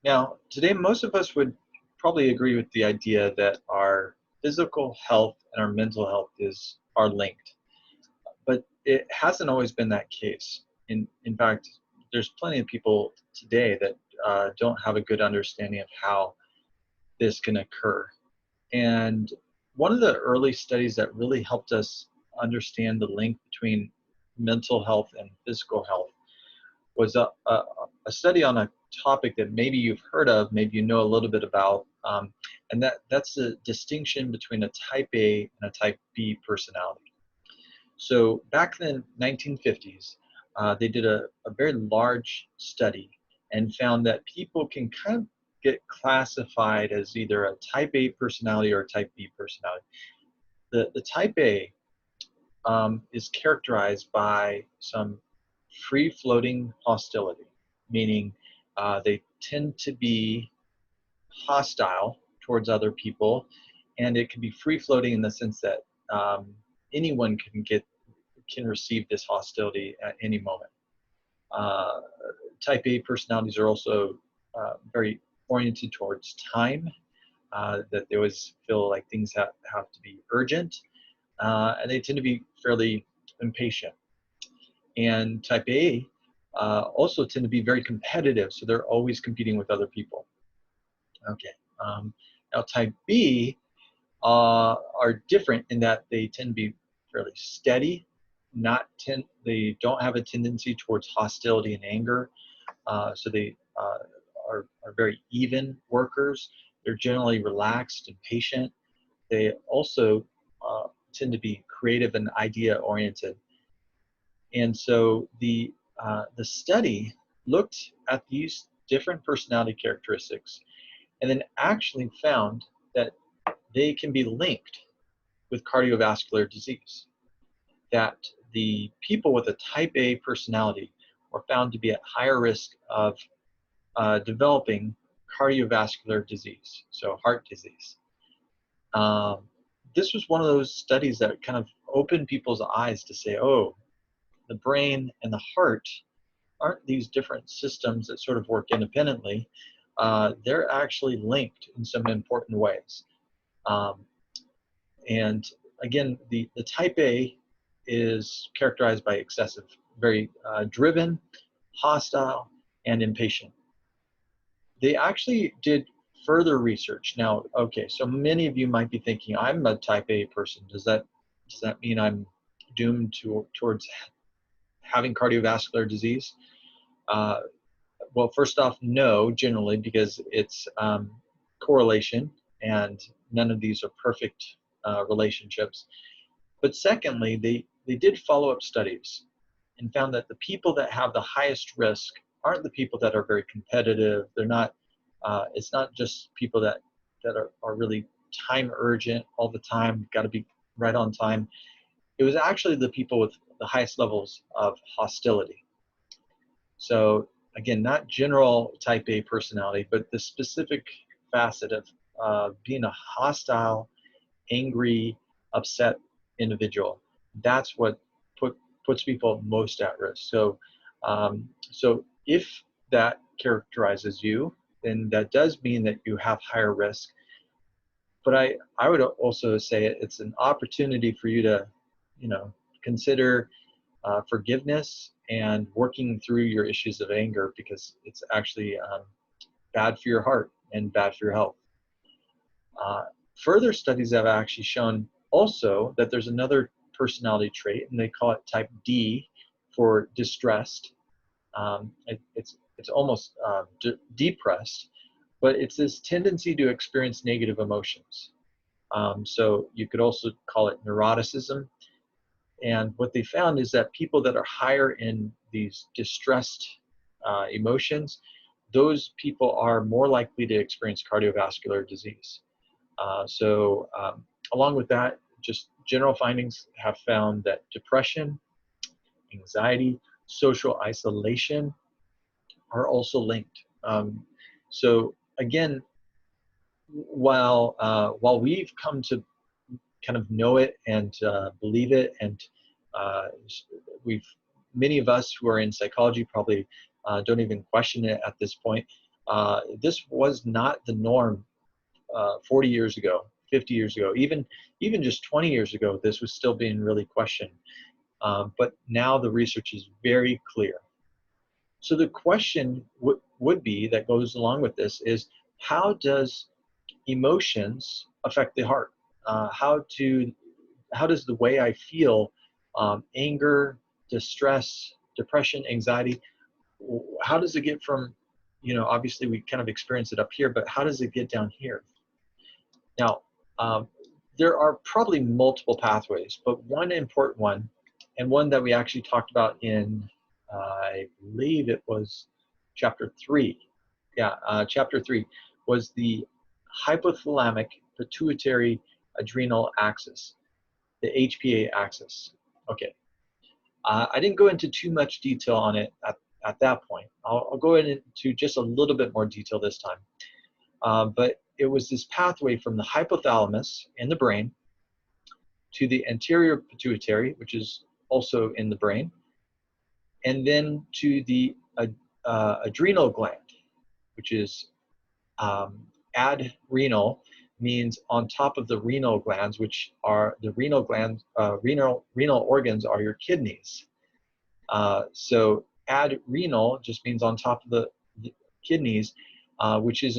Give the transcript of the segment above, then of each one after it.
Now, today, most of us would probably agree with the idea that our physical health and our mental health are linked, but it hasn't always been that case. In fact, there's plenty of people today that don't have a good understanding of how this can occur. And one of the early studies that really helped us understand the link between mental health and physical health was a study on a topic that maybe you've heard of, maybe you know a little bit about, and that's the distinction between a type A and a type B personality. So back in the 1950s, they did a very large study and found that people can kind of get classified as either a type A personality or a type B personality. The type A is characterized by some free-floating hostility, meaning they tend to be hostile towards other people, and it can be free-floating in the sense that anyone can receive this hostility at any moment. Uh, Type A personalities are also very oriented towards time, that they always feel like things have to be urgent, and they tend to be fairly impatient. And type A also tend to be very competitive, so they're always competing with other people. Okay. Now type B are different in that they tend to be fairly steady, they don't have a tendency towards hostility and anger, so they are very even workers. They're generally relaxed and patient. They also tend to be creative and idea oriented. And so the study looked at these different personality characteristics and then actually found that they can be linked with cardiovascular disease. That the people with a type A personality were found to be at higher risk of developing cardiovascular disease, so heart disease. Um, this was one of those studies that kind of opened people's eyes to say, oh, the brain and the heart aren't these different systems that sort of work independently. They're actually linked in some important ways. Um, and again, the type A is characterized by excessive, very driven, hostile, and impatient. They actually did further research. Now, okay, so many of you might be thinking, I'm a type A person. Does that mean I'm doomed towards having cardiovascular disease? Uh, well, first off, no, generally, because it's correlation, and none of these are perfect relationships. But secondly, they did follow-up studies and found that the people that have the highest risk aren't the people that are very competitive. They're not. It's not just people that are really time urgent all the time. Got to be right on time. It was actually the people with the highest levels of hostility. So again, not general type A personality, but the specific facet of being a hostile, angry, upset individual. That's what puts people most at risk. So if that characterizes you, then that does mean that you have higher risk. But I would also say it's an opportunity for you to, consider forgiveness and working through your issues of anger, because it's actually bad for your heart and bad for your health. Uh, Further studies have actually shown also that there's another personality trait, and they call it type D for distressed. It's almost depressed, but it's this tendency to experience negative emotions. So you could also call it neuroticism. And what they found is that people that are higher in these distressed emotions, those people are more likely to experience cardiovascular disease. Along with that, just general findings have found that depression, anxiety, social isolation are also linked. So again, while we've come to kind of know it and believe it, and uh, we've many of us who are in psychology probably don't even question it at this point. This was not the norm 40 years ago, 50 years ago, even just 20 years ago. This was still being really questioned. But now the research is very clear. So the question would be that goes along with this is, how does emotions affect the heart? How does the way I feel, anger, distress, depression, anxiety, how does it get from, obviously we kind of experience it up here, but how does it get down here? Now, there are probably multiple pathways, but one important one, and one that we actually talked about in, I believe it was chapter 3. Yeah, chapter 3 was the hypothalamic pituitary adrenal axis, the HPA axis. Okay, I didn't go into too much detail on it at that point. I'll go into just a little bit more detail this time. But it was this pathway from the hypothalamus in the brain to the anterior pituitary, which is also in the brain, and then to the adrenal gland, which is adrenal, means on top of the renal glands, which are the renal glands. Renal organs are your kidneys. So adrenal just means on top of the kidneys, which is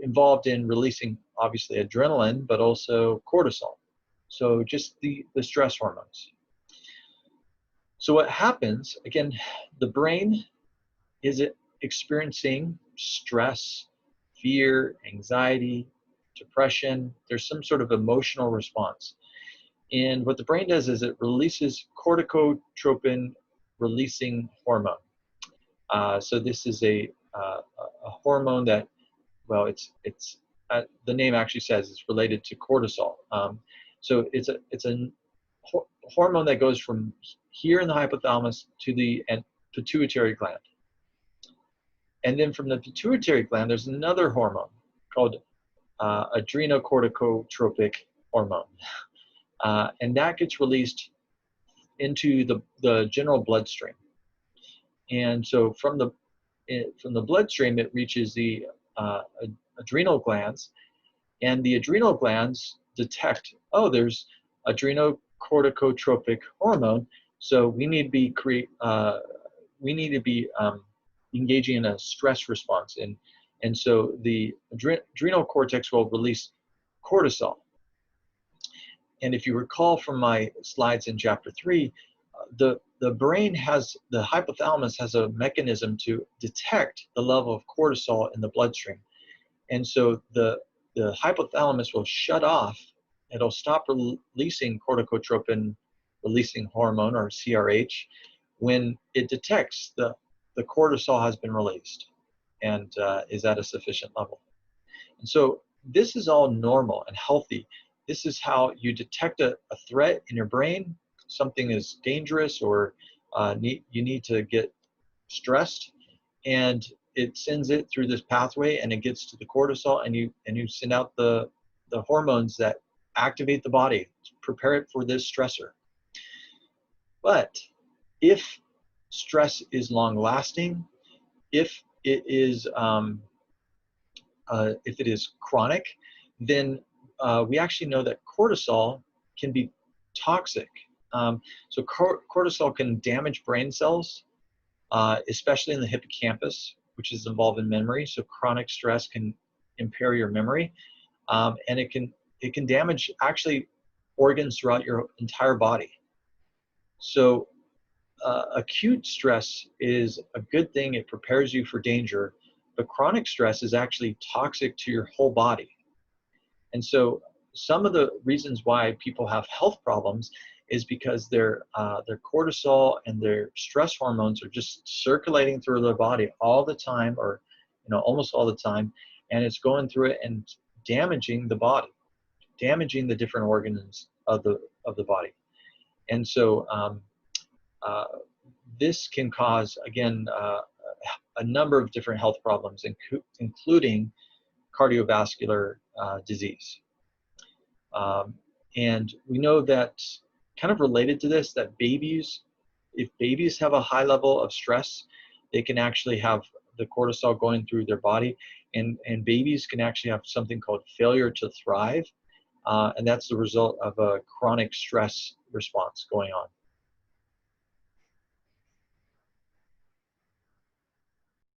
involved in releasing, obviously, adrenaline, but also cortisol. So just the stress hormones. So what happens, again, the brain is experiencing stress, fear, anxiety, depression. There's some sort of emotional response. And what the brain does is it releases corticotropin releasing hormone. So this is a hormone that, well, it's the name actually says it's related to cortisol. So it's a hormone that goes from here in the hypothalamus to the pituitary gland. And then from the pituitary gland, there's another hormone called adrenocorticotropic hormone. And that gets released into the general bloodstream. And so from the bloodstream, it reaches the adrenal glands, and the adrenal glands detect, oh, there's adrenocorticotropic hormone, so we need to be engaging in a stress response, and so the adrenal cortex will release cortisol. And if you recall from my slides in chapter 3, the brain the hypothalamus has a mechanism to detect the level of cortisol in the bloodstream. And so the hypothalamus will shut off, it'll stop releasing corticotropin releasing hormone, or CRH, when it detects the cortisol has been released and is at a sufficient level. And so this is all normal and healthy. This is how you detect a threat in your brain. Something is dangerous, or you need to get stressed, and it sends it through this pathway, and it gets to the cortisol, and you send out the hormones that activate the body to prepare it for this stressor. But if stress is long lasting, if it is chronic, then we actually know that cortisol can be toxic. So cortisol can damage brain cells, especially in the hippocampus, which is involved in memory. So chronic stress can impair your memory, and it can damage actually organs throughout your entire body. So acute stress is a good thing. It prepares you for danger, but chronic stress is actually toxic to your whole body. And so some of the reasons why people have health problems is because their cortisol and their stress hormones are just circulating through their body all the time, or almost all the time, and it's going through it and damaging the body, damaging the different organs of the body. And so this can cause, again, a number of different health problems, including cardiovascular disease. And we know that, kind of related to this, that if babies have a high level of stress, they can actually have the cortisol going through their body, and babies can actually have something called failure to thrive, and that's the result of a chronic stress response going on.